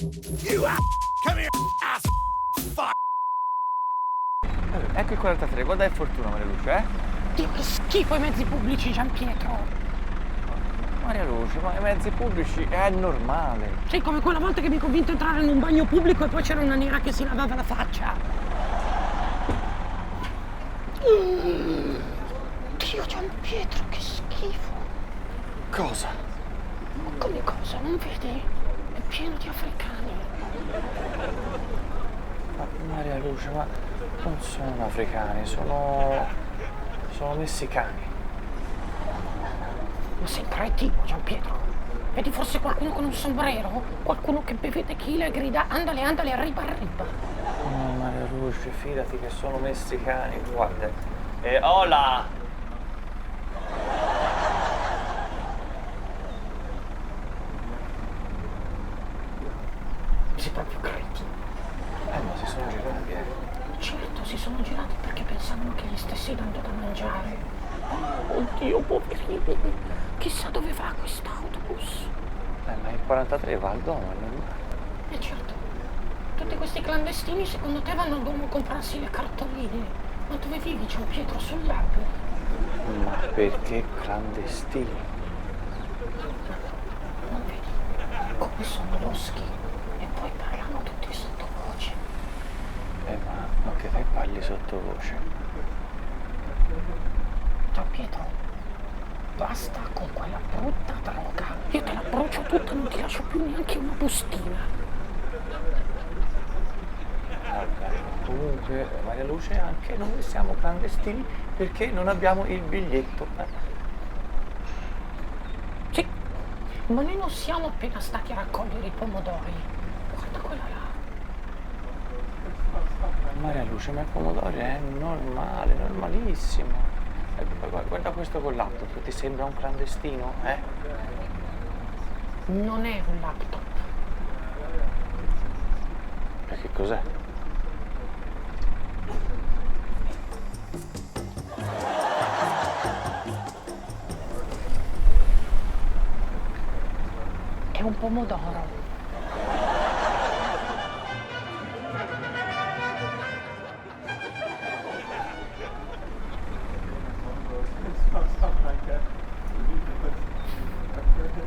Come here, ass fuck! Ecco il 43, guarda che fortuna Maria Luce, eh? Dio, che schifo i mezzi pubblici, Gianpietro. Maria Luce, ma i mezzi pubblici è normale. Sei come quella volta che mi hai convinto a entrare in un bagno pubblico e poi c'era una nera che si lavava la faccia. Dio, Gianpietro, che schifo. Cosa? Ma come cosa? Non vedi? È pieno di africani. Ma Maria Luce, ma non sono africani, sono messicani. Ma sei cretino, Gianpietro. Vedi forse qualcuno con un sombrero? Qualcuno che beve tequila e grida andale, andale, arriba, arriba. No, Maria Luce, fidati che sono messicani, guarda. Hola! Sei proprio cretino. Ma si sono girati, Certo, si sono girati perché pensavano che gli stessi dando da mangiare. Oddio, poverini. Chissà dove va quest'autobus. Ma il 43 va al Duomo, è normale. Certo. Tutti questi clandestini secondo te vanno al Duomo a comprarsi le cartoline. Ma dove vivi, Gianpietro? Sul lago? Ma perché clandestini? Non vedi? Come sono loschi. E poi parlano tutti sottovoce. Ma che fai parli sottovoce? Gianpietro, basta con quella brutta droga. Io te la brucio tutta, non ti lascio più neanche una bustina. Vabbè, comunque, Maria Luce, anche noi siamo clandestini perché non abbiamo il biglietto. Sì, ma noi non siamo appena stati a raccogliere i pomodori. Guarda quella là. Maria Luce, ma il pomodoro è normale, normalissimo. Guarda questo con laptop, ti sembra un clandestino, eh? Non è un laptop. E che cos'è? È un pomodoro.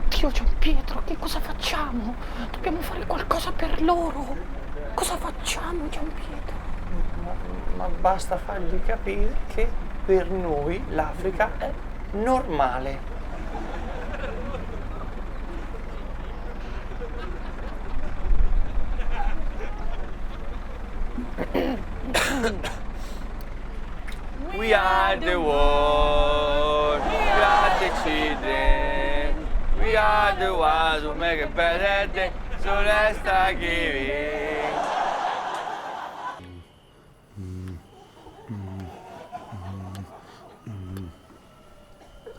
Dio Gianpietro, che cosa facciamo? Dobbiamo fare qualcosa per loro. Cosa facciamo, Gianpietro? Ma basta fargli capire che per noi l'Africa è normale. We are the world, we are the children, we are the ones who make a better day, so let's start giving.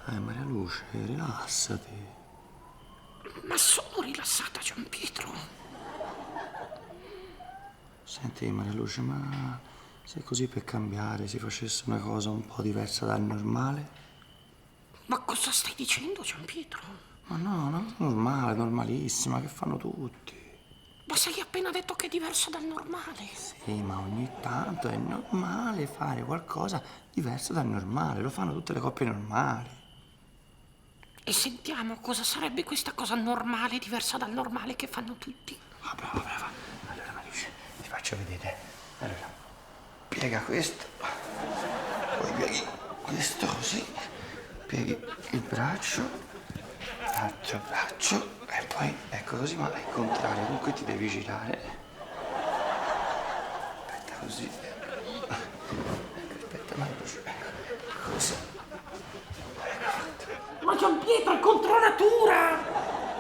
Maria Luce, rilassati. Ma sono rilassata, Gianpietro. Senti, Maria Luce, ma se così per cambiare si facesse una cosa un po' diversa dal normale? Ma cosa stai dicendo, Gianpietro? Ma no, una cosa normale, normalissima, che fanno tutti. Ma sei appena detto che è diverso dal normale. Sì, ma ogni tanto è normale fare qualcosa diverso dal normale, lo fanno tutte le coppie normali. E sentiamo cosa sarebbe questa cosa normale, diversa dal normale che fanno tutti. Ah, brava, brava. Allora, Mariuccia, ti faccio vedere. Allora, piega questo, poi pieghi questo così, pieghi il braccio, braccio, e poi ecco così, ma al contrario, comunque ti devi girare. Aspetta così. Aspetta, Mariuccia, ecco, così. Ma Gianpietro è contro natura!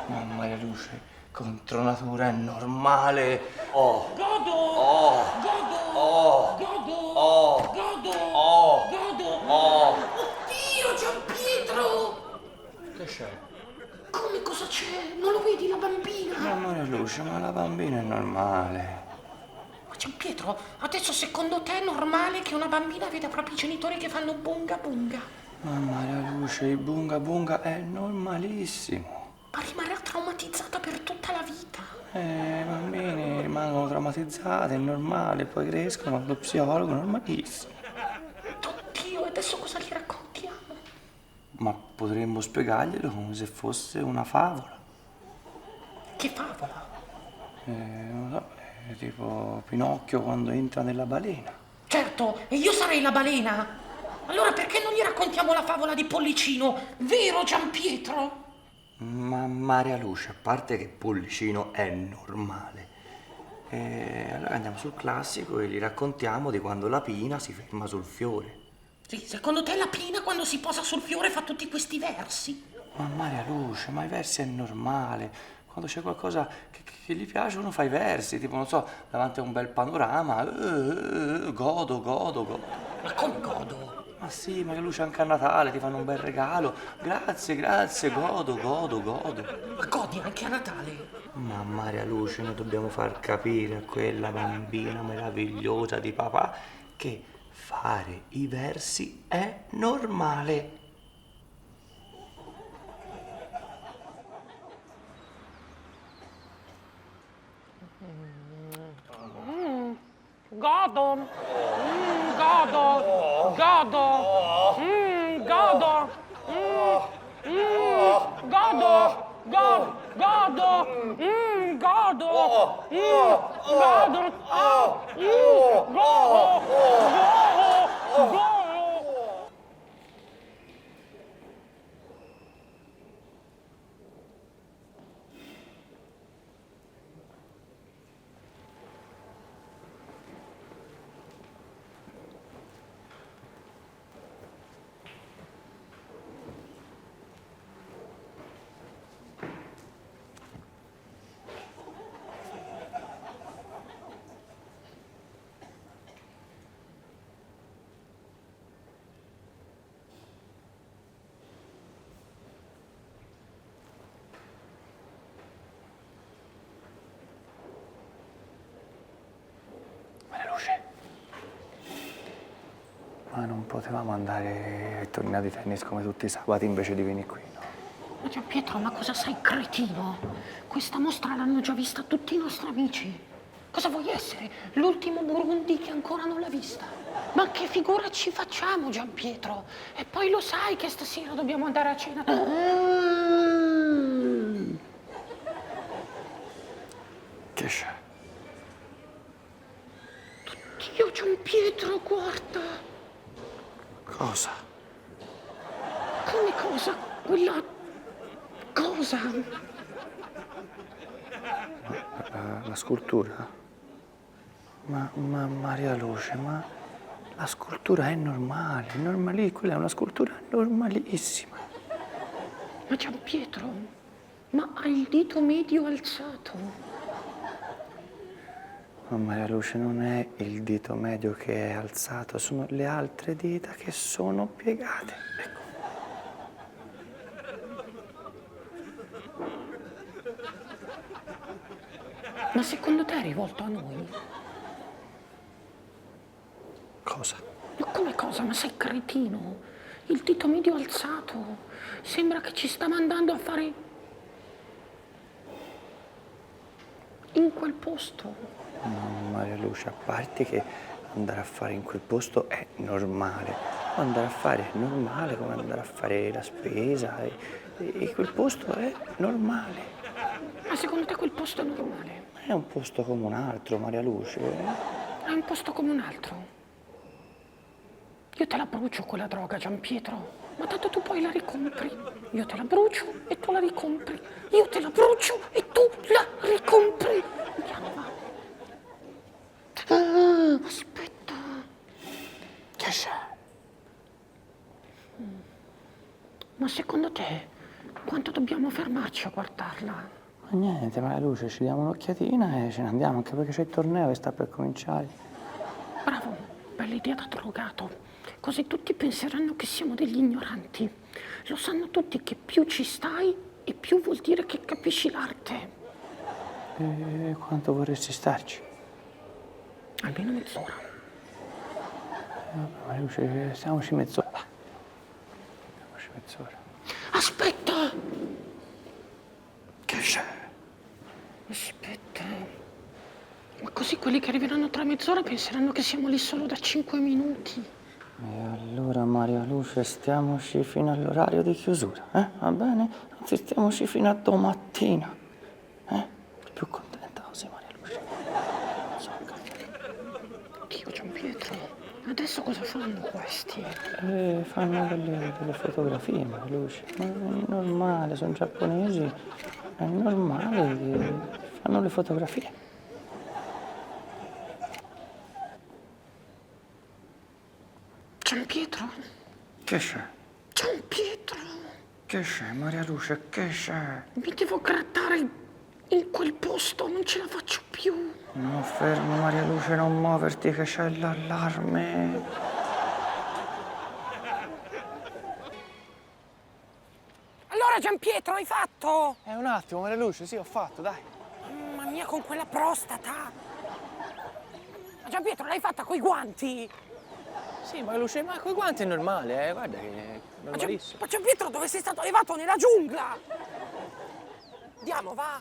Ma Maria Luce, contro natura è normale. Oh! Godo! Oh! Godo! Oh! Godo! Oh! Godo! Oh! Godo! Oh! Oddio, Gianpietro! Che c'è? Come cosa c'è? Non lo vedi la bambina? Ma Maria Luce, ma la bambina è normale. Ma Gianpietro, adesso secondo te è normale che una bambina veda proprio i genitori che fanno bunga bunga? Ma Maria Luce, il bunga bunga è normalissimo. Ma rimarrà traumatizzata per tutta la vita. I bambini rimangono traumatizzati, è normale, poi crescono, vanno allo psicologo, normalissimo. Oddio, e adesso cosa gli raccontiamo? Ma potremmo spiegarglielo come se fosse una favola. Che favola? Non so, tipo Pinocchio quando entra nella balena. Certo, e io sarei la balena. Allora perché non gli raccontiamo la favola di Pollicino? Vero Giampietro? Ma Maria Luce, a parte che Pollicino è normale, allora andiamo sul classico e gli raccontiamo di quando la Pina si ferma sul fiore. Sì, secondo te la Pina quando si posa sul fiore fa tutti questi versi? Ma Maria Luce, ma i versi è normale. Quando c'è qualcosa che gli piace uno fa i versi, tipo non so, davanti a un bel panorama, godo, godo, godo. Ma come godo? Ma sì, Maria Luce anche a Natale ti fanno un bel regalo. Grazie, grazie, godo, godo, godo. Ma godi anche a Natale? Ma Maria Luce, noi dobbiamo far capire a quella bambina meravigliosa di papà che fare i versi è normale. Godo, godo, godo, godo, godo, godo, godo, godo, godo, godo. Maria Luce. Ma non potevamo andare ai tornei di tennis come tutti i sabati invece di venire qui, no? Ma Giampietro, ma cosa sei, cretino? Questa mostra l'hanno già vista tutti i nostri amici. Cosa vuoi essere? L'ultimo Burundi che ancora non l'ha vista? Ma che figura ci facciamo, Giampietro? E poi lo sai che stasera dobbiamo andare a cena. Che c'è? Dio, Giampietro, guarda. Cosa? Come cosa? Quella cosa? La scultura? Ma Maria Luce, ma la scultura è normale, quella è una scultura normalissima. Ma Giampietro, ma hai il dito medio alzato? Ma Maria Luce non è il dito medio che è alzato, sono le altre dita che sono piegate. Ecco. Ma secondo te è rivolto a noi? Cosa? Ma come cosa? Ma sei cretino? Il dito medio alzato. Sembra che ci sta mandando a fare in quel posto. No, Maria Luce, a parte che andare a fare in quel posto è normale. Andare a fare è normale come andare a fare la spesa e quel posto è normale. Ma secondo te quel posto è normale? È un posto come un altro, Maria Luce. È un posto come un altro. Io te la brucio quella droga, Giampietro. Ma tanto tu poi la ricompri. Io te la brucio e tu la ricompri. Io te la brucio e tu la ricompri. Andiamo, va. Aspetta. Che c'è? Ma secondo te quanto dobbiamo fermarci a guardarla? Ma niente, Maria Luce, ci diamo un'occhiatina e ce ne andiamo, anche perché c'è il torneo che sta per cominciare. Bravo, bella idea da drogato. Così tutti penseranno che siamo degli ignoranti. Lo sanno tutti che più ci stai e più vuol dire che capisci l'arte. E quanto vorresti starci? Almeno mezz'ora. Maria Luce, stiamoci mezz'ora. Stiamoci mezz'ora. Aspetta! Che c'è? Aspetta. Ma così quelli che arriveranno tra mezz'ora penseranno che siamo lì solo da 5 minuti. E allora, Maria Luce, stiamoci fino all'orario di chiusura, Va bene? Anzi, stiamoci fino a domattina, Più contenta così, Maria Luce. Dio Giampietro, adesso cosa fanno questi? Fanno delle fotografie, Maria Luce. Ma è normale, sono giapponesi, è normale che fanno le fotografie. Giampietro? Che c'è? Giampietro! Che c'è, Maria Luce, che c'è? Mi devo grattare in quel posto, non ce la faccio più. No, fermo, Maria Luce, non muoverti che c'è l'allarme. Allora Giampietro, hai fatto? Un attimo, Maria Luce, sì, ho fatto, dai. Mamma mia, con quella prostata! Ma Giampietro, l'hai fatta coi guanti? Sì, Maria Luce, ma coi guanti è normale, guarda che è normalissimo. Ma Giampietro, dove sei stato levato? Nella giungla! Andiamo, va!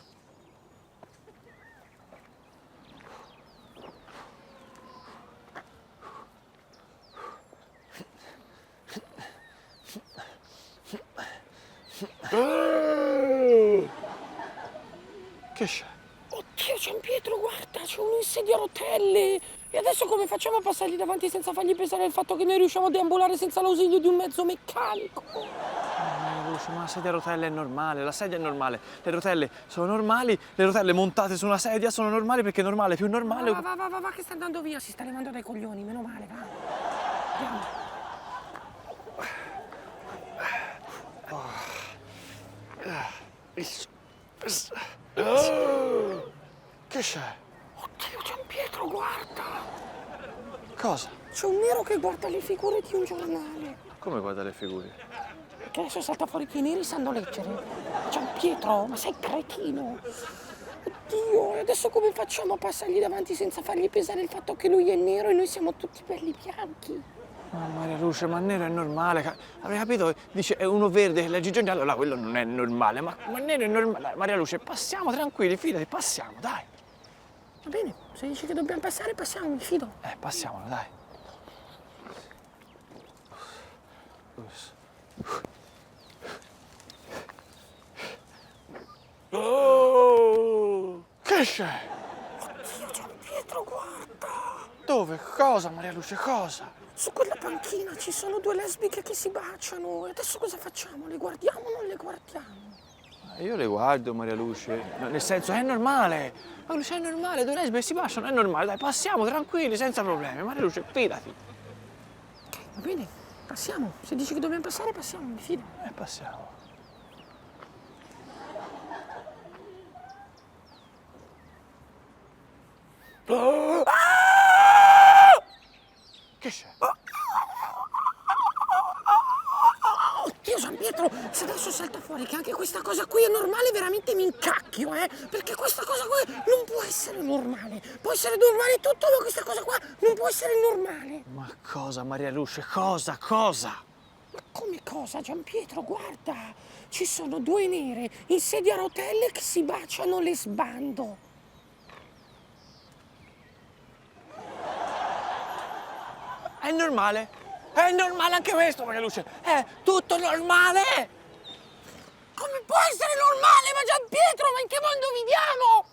Che c'è? Oddio, Giampietro, guarda, c'è un insedio a rotelle! E adesso come facciamo a passargli davanti senza fargli pensare al fatto che noi riusciamo a deambulare senza l'ausilio di un mezzo meccanico? Maria Luce, ma la sedia a rotelle è normale, la sedia è normale, le rotelle sono normali, le rotelle montate su una sedia sono normali perché è normale, più normale... Va, che sta andando via, si sta levando dai coglioni, meno male, va. Andiamo. Che c'è? Oddio, Giampietro, guarda! Cosa? C'è un nero che guarda le figure di un giornale. Come guarda le figure? Perché adesso salta fuori che i neri sanno leggere. Giampietro, ma sei cretino! Oddio, e adesso come facciamo a passargli davanti senza fargli pesare il fatto che lui è nero e noi siamo tutti belli bianchi? Ma Maria Luce, ma nero è normale, avrei capito? Dice è uno verde che legge il giornale, allora quello non è normale, ma nero è normale. Maria Luce, passiamo tranquilli, fidati, passiamo, dai. Va bene, se dici che dobbiamo passare, passiamo, mi fido. Passiamolo, dai. Oh! Che c'è? Oddio, Giampietro, guarda! Dove? Cosa, Maria Luce, cosa? Su quella panchina ci sono due lesbiche che si baciano. E adesso cosa facciamo? Le guardiamo o non le guardiamo? Io le guardo, Maria Luce, nel senso è normale. Maria Luce, è normale, due lesbiche si baciano, è normale, dai, passiamo tranquilli, senza problemi. Maria Luce, fidati. Va bene, passiamo. Se dici che dobbiamo passare, passiamo, mi fido. Passiamo. Che c'è? Oddio, Giampietro, se adesso salta fuori che anche questa cosa qui è normale, veramente mi incacchio, Perché questa cosa qua non può essere normale. Può essere normale tutto, ma questa cosa qua non può essere normale. Ma cosa, Maria Luce, cosa? Ma come cosa, Giampietro? Guarda, ci sono due nere in sedia a rotelle che si baciano lesbando. È normale anche questo, Maria Luce, è tutto normale! Come può essere normale, ma Giampietro, ma in che mondo viviamo?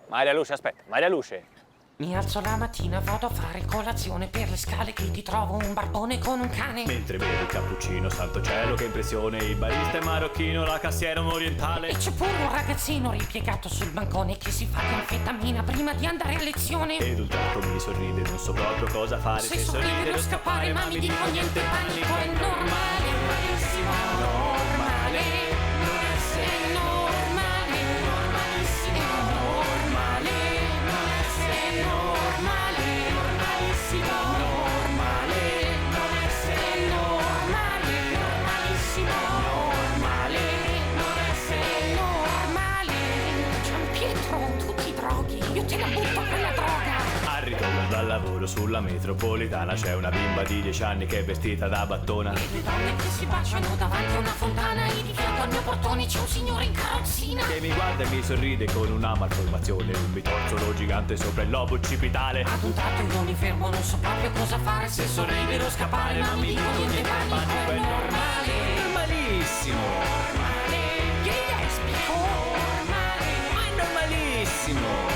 Maria Luce, aspetta, Maria Luce. Mi alzo la mattina, vado a fare colazione per le scale che ti trovo un barbone con un cane. Mentre bevo il cappuccino, santo cielo, che impressione. Il barista è marocchino, la cassiera è un orientale. E c'è pure un ragazzino ripiegato sul bancone che si fa di anfetamina prima di andare a lezione. Ed un tratto mi sorride, non so proprio cosa fare. Se sorridere o scappare, ma mi dico niente panico, è normale, normalissimo, normale, non essere normale, normalissimo, normale, non essere normale, normalissimo, normale, non essere normale, normalissimo, normale, non essere normale. Giampietro, tu ti droghi, io te la butto quella droga. Al ritorno al lavoro sulla metropolitana c'è una bimba di 10 anni che è vestita da battona. E due donne che si baciano davanti a una fontana e di fianco al mio portone c'è un signore in carrozzina Che mi guarda e mi sorride con una malformazione, un bitorzolo gigante sopra il lobo occipitale. Ad un tratto io mi fermo, non so proprio cosa fare, se sorridere o scappare, ma mi dico niente panico, è normale. Normalissimo! Normale, che lesbico? Normale, Ma è normalissimo!